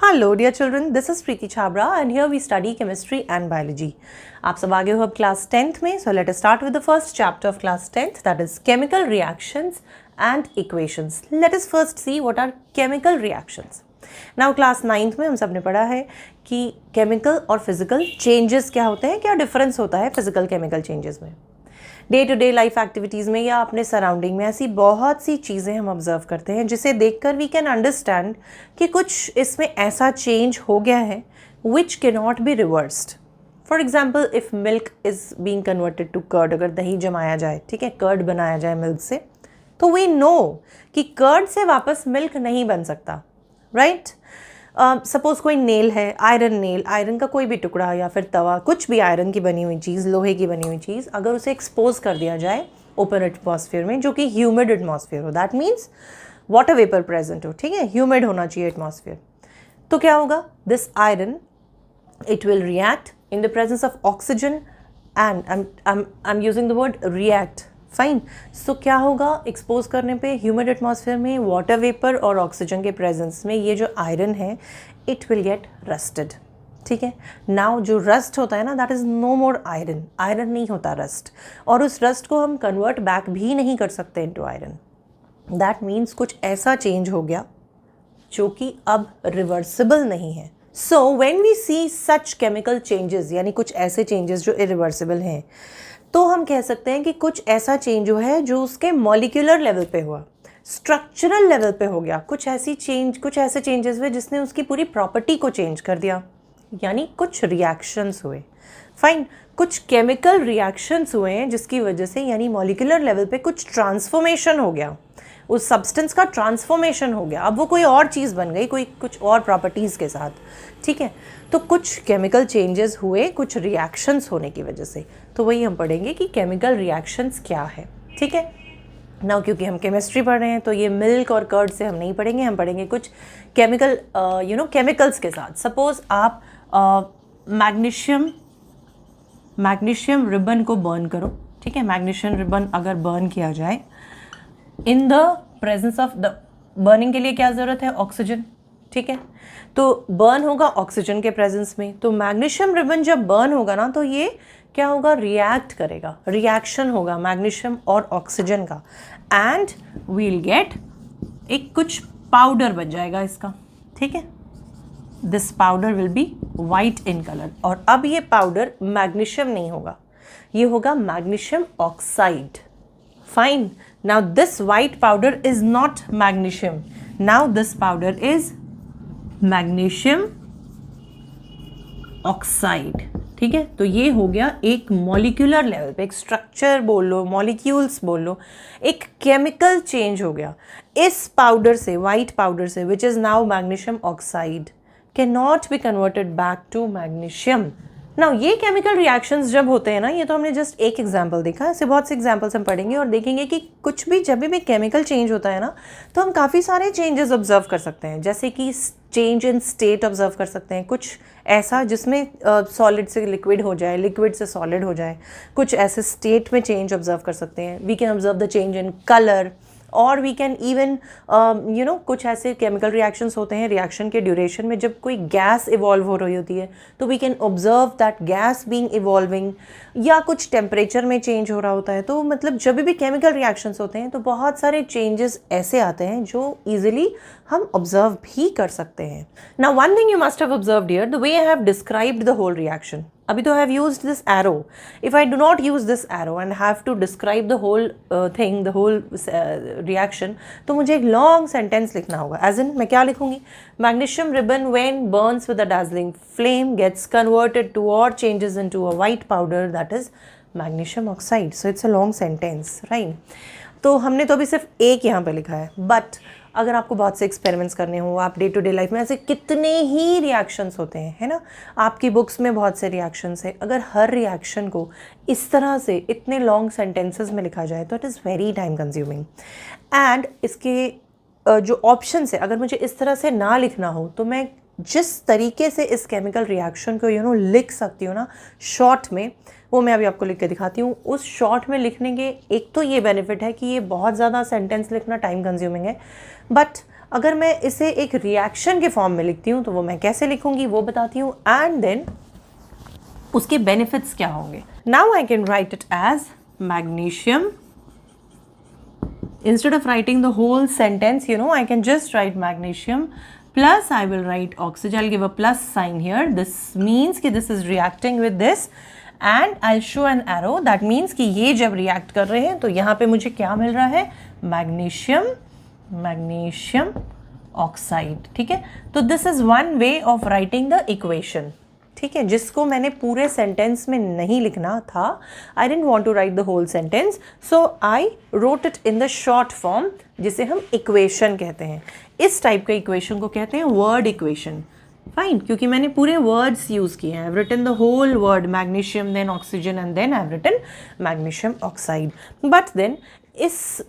Hello dear children, this is Preeti Chhabra and here we study chemistry and biology. आप सब आगे हो अब क्लास 10th में. So let us start with the first chapter of class 10th, that is chemical reactions and equations. Let us first see what are chemical reactions. Now class 9th में हम सब ने पढ़ा है कि chemical और physical changes क्या होते हैं, क्या difference होता है physical chemical changes में. Day to day life activities में या अपने सराउंडिंग में ऐसी बहुत सी चीज़ें हम ऑब्जर्व करते हैं जिसे देखकर वी कैन अंडरस्टैंड कि कुछ इसमें ऐसा चेंज हो गया है विच के not be reversed. For example if milk is being converted to curd, अगर दही जमाया जाए, ठीक है, कर्ड बनाया जाए मिल्क से, तो वी नो कि कर्ड से वापस मिल्क नहीं बन सकता, राइट. सपोज़ कोई नेल है, आयरन नेल, आयरन का कोई भी टुकड़ा या फिर तवा, कुछ भी आयरन की बनी हुई चीज़, लोहे की बनी हुई चीज़, अगर उसे एक्सपोज कर दिया जाए ओपन एटमॉस्फेयर में जो कि ह्यूमिड एटमॉस्फेयर हो, that means water vapour present हो, ठीक है, ह्यूमिड होना चाहिए एटमॉस्फेयर, तो क्या होगा, this iron it will react in the presence of oxygen and I am using the word react, fine. सो क्या होगा, एक्सपोज करने पे ह्यूमिड एटमॉस्फेयर में वाटर वेपर और ऑक्सीजन के प्रेजेंस में ये जो आयरन है इट विल गेट रस्टेड, ठीक है. नाउ जो रस्ट होता है ना, that is no more iron, iron नहीं होता रस्ट, और उस रस्ट को हम कन्वर्ट बैक भी नहीं कर सकते इनटू आयरन. दैट मीन्स कुछ ऐसा चेंज हो गया जो कि अब रिवर्सिबल नहीं है. So when we see such chemical changes, यानी कुछ ऐसे चेंजेस जो इरिवर्सिबल हैं, तो हम कह सकते हैं कि कुछ ऐसा चेंज हुआ है जो उसके मॉलिक्यूलर लेवल पे हुआ, स्ट्रक्चरल लेवल पे हो गया, कुछ ऐसे चेंजेस हुए जिसने उसकी पूरी प्रॉपर्टी को चेंज कर दिया, यानी कुछ रिएक्शंस हुए. फाइन, कुछ केमिकल रिएक्शंस हुए हैं जिसकी वजह से, यानी मॉलिक्यूलर लेवल पे कुछ ट्रांसफॉर्मेशन हो गया, उस सब्सटेंस का ट्रांसफॉर्मेशन हो गया, अब वो कोई और चीज़ बन गई, कोई कुछ और प्रॉपर्टीज़ के साथ, ठीक है. तो कुछ केमिकल चेंजेस हुए कुछ रिएक्शंस होने की वजह से, तो वही हम पढ़ेंगे कि केमिकल रिएक्शंस क्या है, ठीक है. नाउ क्योंकि हम केमिस्ट्री पढ़ रहे हैं तो ये मिल्क और कर्ड से हम नहीं पढ़ेंगे, हम पढ़ेंगे कुछ केमिकल केमिकल्स के साथ. सपोज़ आप मैग्नीशियम रिबन को बर्न करो, ठीक है. मैग्नीशियम रिबन अगर बर्न किया जाए इन the presence of the, burning के लिए क्या ज़रूरत है, ऑक्सीजन, ठीक है. तो बर्न होगा ऑक्सीजन के प्रेजेंस में, तो मैग्नीशियम रिबन जब बर्न होगा ना, तो ये क्या होगा, रिएक्ट करेगा, रिएक्शन होगा मैग्नीशियम और ऑक्सीजन का, एंड वील गेट एक कुछ पाउडर बन जाएगा इसका, ठीक है. This powder will be white in colour, और अब ये पाउडर मैग्नीशियम नहीं होगा, ये होगा magnesium oxide. Fine, now this white powder is not magnesium, now this powder is magnesium oxide, ठीक है. तो ये हो गया एक मॉलिक्यूलर लेवल पे, एक स्ट्रक्चर बोल लो, मॉलिक्यूल्स बोल लो, एक केमिकल चेंज हो गया इस पाउडर से, वाइट पाउडर से, which is now magnesium oxide, can not be converted back to magnesium. Now ये केमिकल रिएक्शंस जब होते हैं ना, ये तो हमने जस्ट एक एग्जांपल देखा, ऐसे बहुत से एग्जांपल्स हम पढ़ेंगे और देखेंगे कि कुछ भी जब भी केमिकल चेंज होता है ना, तो हम काफ़ी सारे चेंजेस ऑब्जर्व कर सकते हैं, जैसे कि चेंज इन स्टेट ऑब्जर्व कर सकते हैं, कुछ ऐसा जिसमें सॉलिड से लिक्विड हो जाए, लिक्विड से सॉलिड हो जाए, कुछ ऐसे स्टेट में चेंज ऑब्जर्व कर सकते हैं. We can observe the change in colour, और वी कैन इवन कुछ ऐसे केमिकल रिएक्शंस होते हैं रिएक्शन के ड्यूरेशन में, जब कोई गैस इवॉल्व हो रही होती है तो we can observe that gas being evolving, या कुछ टेम्परेचर में चेंज हो रहा होता है. तो मतलब जब भी केमिकल रिएक्शंस होते हैं तो बहुत सारे चेंजेस ऐसे आते हैं जो ईजिली हम ऑब्जर्व भी कर सकते हैं. Now one thing you must have observed here, the way I have described the whole reaction. अभी तो I have used this arrow. If I do not use this arrow and have to describe the whole thing, the whole reaction, तो मुझे एक long sentence लिखना होगा. As in मैं क्या लिखूँगी, magnesium ribbon when burns with a dazzling flame gets converted to or changes into a white powder that is magnesium oxide. So it's a long sentence, right? तो हमने तो अभी सिर्फ एक यहाँ पे लिखा है, बट अगर आपको बहुत से एक्सपेरिमेंट्स करने हो, आप डे टू डे लाइफ में ऐसे कितने ही रिएक्शंस होते हैं, है ना. आपकी बुक्स में बहुत से रिएक्शंस है, अगर हर रिएक्शन को इस तरह से इतने लॉन्ग सेंटेंसेस में लिखा जाए तो it is very time consuming. And इसके जो ऑप्शंस है, अगर मुझे इस तरह से ना लिखना हो तो मैं जिस तरीके से इस केमिकल रिएक्शन को लिख सकती हूँ ना शॉर्ट में, वो मैं अभी आपको लिख के दिखाती हूँ. उस शॉर्ट में लिखने के एक तो ये बेनिफिट है कि ये बहुत ज़्यादा सेंटेंस लिखना टाइम कंज्यूमिंग है, बट अगर मैं इसे एक रिएक्शन के फॉर्म में लिखती हूँ तो वो मैं कैसे लिखूंगी वो बताती हूँ, एंड देन उसके बेनिफिट्स क्या होंगे. Now I can write it as magnesium. Instead of writing the whole sentence, I can just write magnesium plus I will write oxygen. I'll give a plus sign here. This means कि this is reacting with this and I'll show an arrow. That means कि ये जब react कर रहे हैं तो यहाँ पे मुझे क्या मिल रहा है, magnesium oxide. ठीक है, तो this is one way of writing the equation. ठीक है, जिसको मैंने पूरे सेंटेंस में नहीं लिखना था. I don't want to write the whole sentence, so I wrote it in the short form, जिसे हम इक्वेशन कहते हैं. इस टाइप के इक्वेशन को कहते हैं वर्ड इक्वेशन. फाइन, क्योंकि मैंने पूरे वर्ड्स यूज किए हैं. I have written the whole word magnesium, then oxygen and then I have written magnesium oxide. But then उस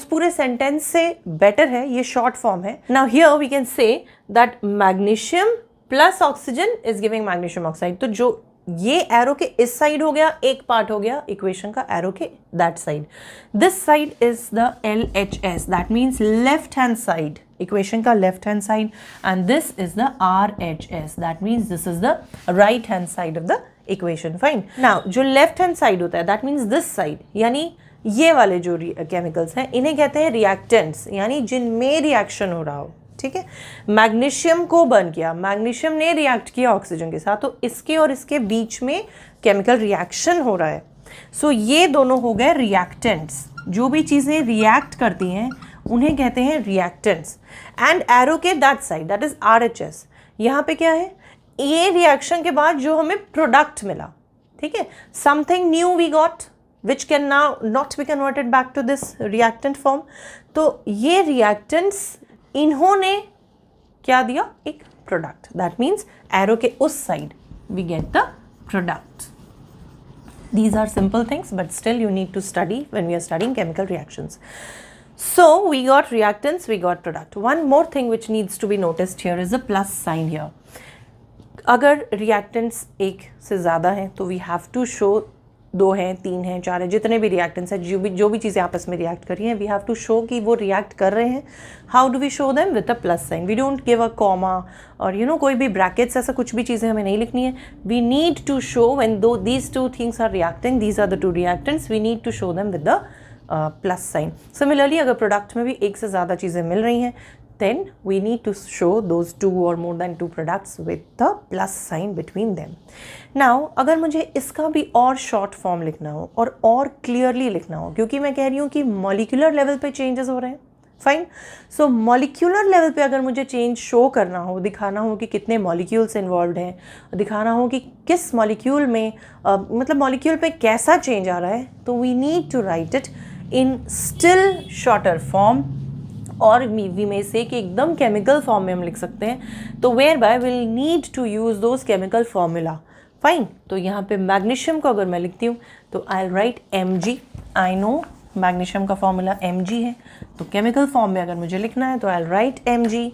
पूरे सेंटेंस से बेटर है ये शॉर्ट फॉर्म है. Now here we can say that magnesium plus oxygen is giving magnesium oxide. तो जो ये arrow के इस साइड हो गया, एक पार्ट हो गया इक्वेशन का एरो के that side. This side is the LHS, that means left hand side, equation का left hand side, and this is the RHS, that means this is the right hand side of the equation. Fine, now जो left hand side होता है that means this side, यानी ये वाले जो chemicals हैं इन्हें कहते हैं रिएक्टेंट्स, यानी जिनमें रिएक्शन हो रहा हो. ठीक है, मैग्नीशियम को बर्न किया, मैग्नीशियम ने रिएक्ट किया ऑक्सीजन के साथ, तो इसके और इसके बीच में केमिकल रिएक्शन हो रहा है. सो ये दोनों हो गए रिएक्टेंट्स. जो भी चीज़ें रिएक्ट करती हैं उन्हें कहते हैं रिएक्टेंट्स. एंड एरो के that side, that is RHS, यहाँ पे क्या है, ये रिएक्शन के बाद जो हमें प्रोडक्ट मिला. ठीक है, something new we got which can now not be converted back to this reactant form. तो ये reactants इन्होंने क्या दिया, एक प्रोडक्ट. दैट मीन्स एरो के उस side we get the product. These are simple things but still you need to study when we are studying chemical reactions. So we got reactants, we got product. One more thing which needs to be noticed here is the plus sign here. अगर reactants एक से ज़्यादा हैं तो we have to show, 2 हैं, 3 हैं, 4 हैं, जितने भी रिएक्टेंट्स हैं, जो भी चीज़ें आपस में रिएक्ट कर रही हैं, वी हैव टू शो कि वो रिएक्ट कर रहे हैं. How do we show them, with a plus sign. We don't give a comma और कोई भी ब्रैकेट्स, ऐसा कुछ भी चीज़ें हमें नहीं लिखनी है. We need to show when these 2 things are reacting, these are the 2 reactants, we need to show them with the plus sign. Similarly अगर प्रोडक्ट में भी एक से ज़्यादा चीज़ें मिल रही हैं, then we need to show those 2 or more than 2 products with the plus sign between them. Now अगर मुझे इसका भी और शॉर्ट फॉर्म लिखना हो और क्लियरली लिखना हो, क्योंकि मैं कह रही हूँ कि मॉलिक्यूलर लेवल पे चेंजेस हो रहे हैं. फाइन, सो मॉलिक्यूलर लेवल पे अगर मुझे चेंज शो करना हो, दिखाना हो कि कितने मॉलिक्यूल्स इन्वॉल्व हैं, दिखाना हो कि किस मॉलिक्यूल में मतलब मॉलिक्यूल पे कैसा चेंज आ रहा है, तो we need to write it in still shorter form, और वी में से कि एकदम केमिकल फॉर्म में हम लिख सकते हैं. तो whereby will need to use those chemical formula. Fine, तो यहाँ पे मैग्नीशियम को अगर मैं लिखती हूँ तो I write Mg. I know magnesium का फॉर्मूला Mg है, तो केमिकल फॉर्म में अगर मुझे लिखना है तो आई राइट Mg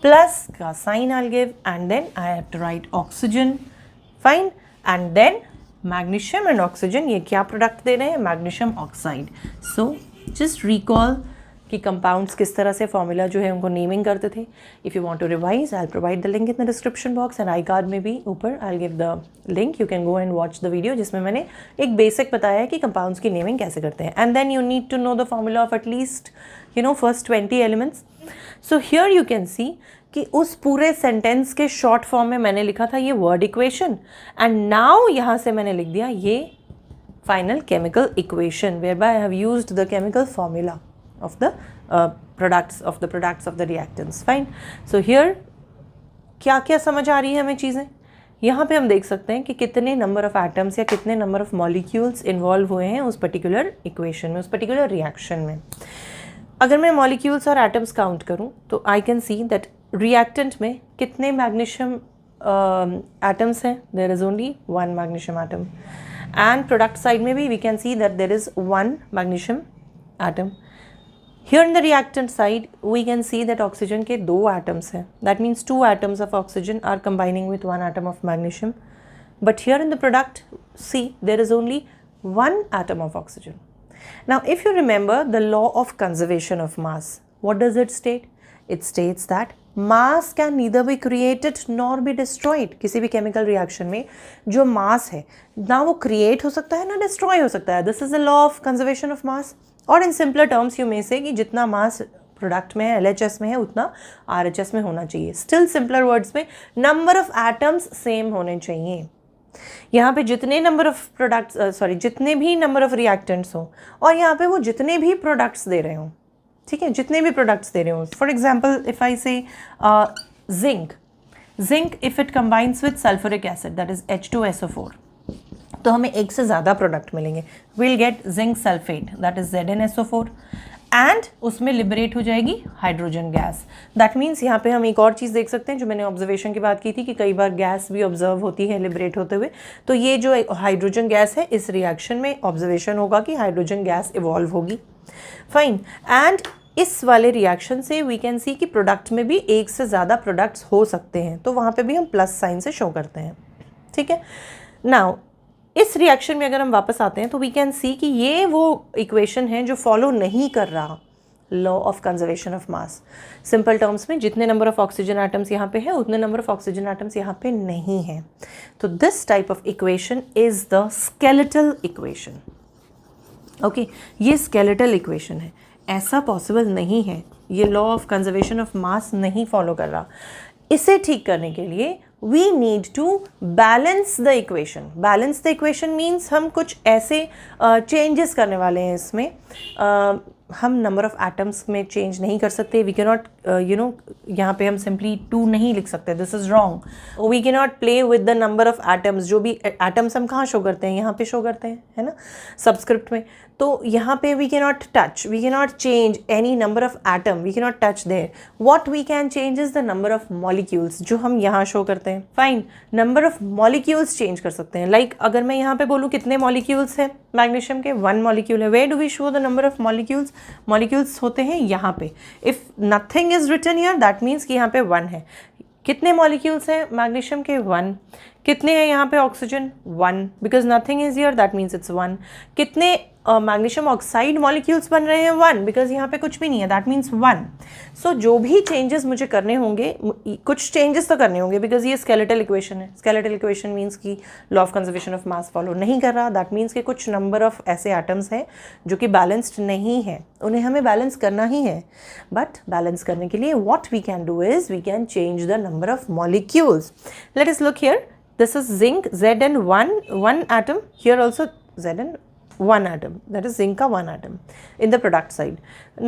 प्लस का sign I give, and then I have to write oxygen. Fine, and then magnesium and oxygen ये क्या प्रोडक्ट दे रहे हैं, magnesium oxide. So just recall कि कंपाउंड्स किस तरह से फॉर्मूला जो है उनको नेमिंग करते थे. If you want to revise, I provide the link in the description box, and I card में भी ऊपर I give the link. You can go and watch the video जिसमें मैंने एक बेसिक बताया है कि कंपाउंड्स की नेमिंग कैसे करते हैं. And then you need to know the formula of at least first 20 elements. So here you can see कि उस पूरे सेंटेंस के शॉर्ट फॉर्म में मैंने लिखा था ये वर्ड इक्वेशन, एंड नाउ यहाँ से मैंने लिख दिया ये final chemical equation, whereby I have used the chemical formula of the products of the reactants. Fine. So here क्या क्या समझ आ रही है हमें चीज़ें, यहाँ पे हम देख सकते हैं कि कितने नंबर ऑफ एटम्स या कितने नंबर ऑफ मॉलिक्यूल्स इन्वॉल्व हुए हैं उस पर्टिकुलर इक्वेशन में, उस पर्टिकुलर रिएक्शन में. अगर मैं मॉलिक्यूल्स और एटम्स काउंट करूँ तो I can see that reactant में कितने मैग्नीशियम एटम्स हैं, there is only 1 magnesium atom. And product side में भी we can see that there is 1 magnesium atom. Here in the reactant side, we can see that oxygen के 2 atoms हैं. That means 2 atoms of oxygen are combining with 1 atom of magnesium. But here in the product, see, there is only 1 atom of oxygen. Now, if you remember the law of conservation of mass, what does it state? It states that mass can neither be created nor be destroyed. किसी भी chemical reaction में जो mass है ना वो create हो सकता है ना destroy हो सकता है. This is the law of conservation of mass. और in simpler terms you may say कि जितना mass प्रोडक्ट में है LHS में है उतना RHS में होना चाहिए. स्टिल सिंपलर वर्ड्स में नंबर ऑफ एटम्स सेम होने चाहिए. यहाँ पे जितने नंबर ऑफ प्रोडक्ट्स जितने भी नंबर ऑफ रिएक्टेंट्स हों और यहाँ पे वो जितने भी प्रोडक्ट्स दे रहे हों, ठीक है, जितने भी प्रोडक्ट्स दे रहे हों. फॉर एग्जांपल इफ़ आई से zinc if it combines with sulphuric acid that is H2SO4 तो हमें एक से ज़्यादा प्रोडक्ट मिलेंगे. Will get zinc sulphate that is ZnSO4 and उसमें लिबरेट हो जाएगी हाइड्रोजन गैस. दैट मीन्स यहाँ पे हम एक और चीज़ देख सकते हैं जो मैंने ऑब्जर्वेशन की बात की थी कि कई बार गैस भी ऑब्जर्व होती है लिबरेट होते हुए. तो ये जो हाइड्रोजन गैस है इस रिएक्शन में ऑब्जर्वेशन होगा कि हाइड्रोजन गैस इवॉल्व होगी. फाइन. एंड इस वाले रिएक्शन से वी कैन सी कि प्रोडक्ट में भी एक से ज़्यादा प्रोडक्ट्स हो सकते हैं. तो वहाँ पर भी हम प्लस साइन से शो करते हैं. ठीक है. नाउ इस रिएक्शन में अगर हम वापस आते हैं तो वी कैन सी कि ये वो इक्वेशन है जो फॉलो नहीं कर रहा law of conservation of mass. Simple terms में जितने नंबर ऑफ ऑक्सीजन एटम्स यहाँ पे है उतने नंबर ऑफ ऑक्सीजन एटम्स यहाँ पे नहीं है. तो this type of equation is the skeletal equation. Okay, ये स्केलेटल इक्वेशन है. ऐसा पॉसिबल नहीं है, ये law of conservation of mass नहीं फॉलो कर रहा. इसे ठीक करने के लिए we need to balance the equation. Balance the equation means हम कुछ ऐसे changes करने वाले हैं इसमें. हम नंबर ऑफ एटम्स में चेंज नहीं कर सकते. वी के नॉट यहाँ पे हम सिंपली 2 नहीं लिख सकते. This is wrong. We can not play with the number of atoms. जो भी एटम्स हम कहाँ शो करते हैं, यहाँ पे शो करते हैं, है ना, सबस्क्रिप्ट में. तो यहाँ पे we can not touch, we can not change any number of atom, we can not touch there. What we can change is the number of molecules जो हम यहाँ शो करते हैं. Fine. Number of molecules change कर सकते हैं. Like अगर मैं यहाँ पे बोलूँ कितने मॉलिक्यूल्स हैं मैग्नीशियम के, 1 मॉलिक्यूल है. Where do we show the number of molecules? Molecules होते हैं यहाँ पे. If nothing is written here that means कि यहाँ पे 1 है. कितने मॉलिक्यूल्स हैं मैग्नीशियम के? 1. कितने हैं यहाँ पे oxygen? 1. Because nothing is here that means it's 1. कितने मैग्नीशियम ऑक्साइड मॉलिक्यूल्स बन रहे हैं? 1. बिकॉज यहाँ पे कुछ भी नहीं है दैट मीन्स 1. सो जो भी चेंजेस मुझे करने होंगे, कुछ चेंजेस तो करने होंगे बिकॉज ये स्केलेटल इक्वेशन है. स्केलेटल इक्वेशन मीन्स कि law of conservation of mass follow नहीं कर रहा. दैट मीन्स कि कुछ नंबर ऑफ ऐसे एटम्स हैं जो कि बैलेंस्ड नहीं है, उन्हें हमें बैलेंस करना ही है. बट बैलेंस करने के लिए what we can do is we can change the number of molecules. Let us look here. This is zinc Zn1 atom. Here also Zn1 atom. That is zinc का 1 atom in the product side.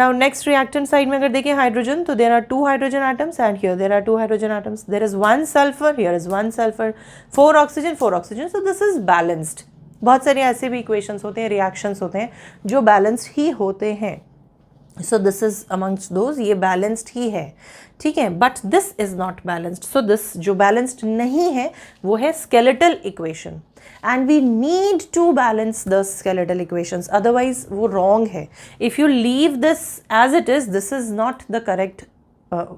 Now next reactant side में अगर देखें hydrogen, तो there are 2 hydrogen atoms and here there are 2 hydrogen atoms. There is 1 sulfur, here is 1 sulfur. 4 oxygen, 4 oxygen. So this is balanced. बहुत सारे ऐसे भी equations होते हैं, reactions होते हैं जो balanced ही होते हैं. So this is amongst those, ये बैलेंस्ड ही है. ठीक है. But this is not balanced. So this जो बैलेंस्ड नहीं है वो है skeletal equation. And we need to balance the skeletal equations, otherwise वो रॉन्ग है. If you leave this as it is, this is not the correct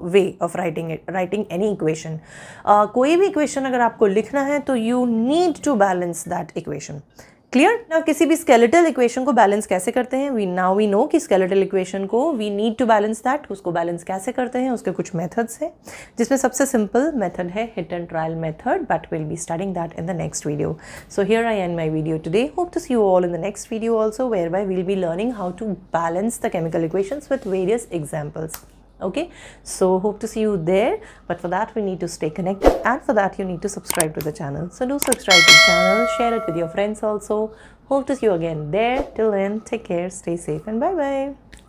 way of writing any equation. कोई भी equation अगर आपको लिखना है तो you need to balance that equation. Clear. Now किसी भी स्केलेटल इक्वेशन को बैलेंस कैसे करते हैं? वी नो कि स्केलेटल इक्वेशन को we need to balance that. उसको बैलेंस कैसे करते हैं, उसके कुछ मेथड्स हैं, जिसमें सबसे सिंपल मेथड है hit and trial method, but will be studying that in the next video. So here I end my video today. Hope to see you all in the next video also, where by we'll be learning how to balance the chemical equations with various examples. Okay, so hope to see you there, but for that we need to stay connected, and for that you need to subscribe to the channel. So do subscribe to the channel, share it with your friends also. Hope to see you again there. Till then, take care, stay safe, and bye bye.